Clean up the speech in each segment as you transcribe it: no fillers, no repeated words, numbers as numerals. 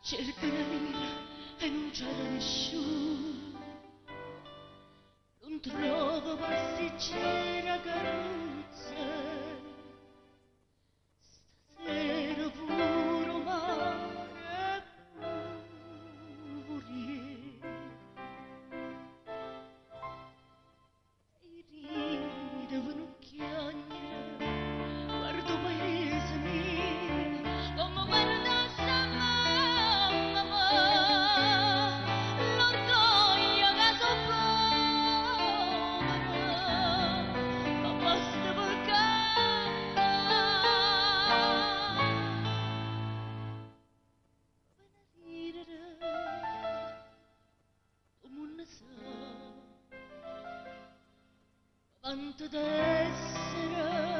cerca una mira e non c'era nessuno, non trovo pasticcera carrozza, stasera puro mare furie, e ridevano chiagna, guardo paese mio, come guarda sta mamma, l'orgoglio che so povera, ma basta per quanto d'essere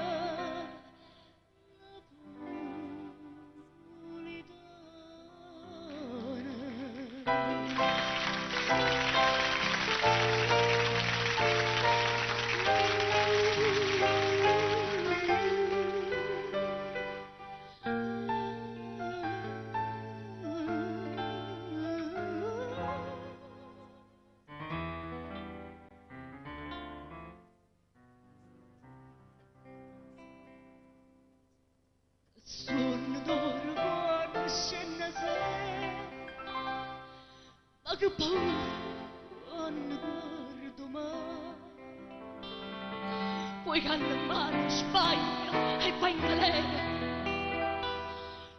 suono d'oro quando scende sera, ma che paura quando guardo mai, poi canno mano sbaglia e poi in galera,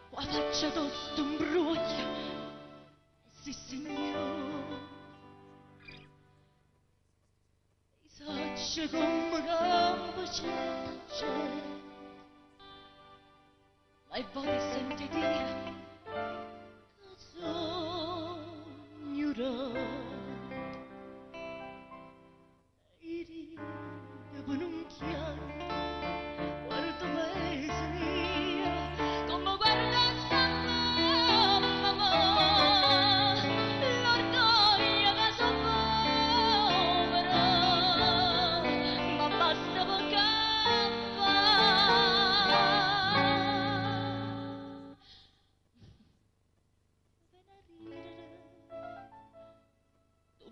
qua faccia tosto un bruglia, sì signore, e saccia come campo c'è, ma e voi senti dire che sogno e ridevo non chiaro, guardo paese mia, come guarda sta mamma, l'orgoglio che so povera, ma basta per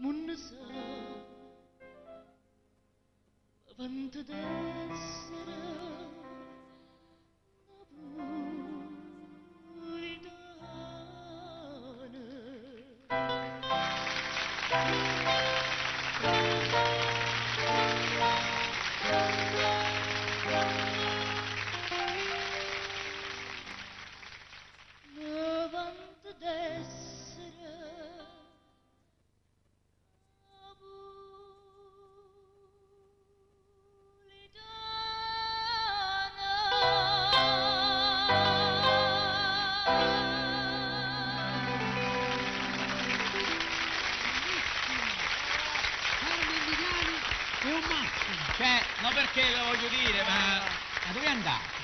mondo sa quanto d'essere napoletana, quanto d'essere È un massimo. Cioè, no perché lo voglio dire, ma dove andate?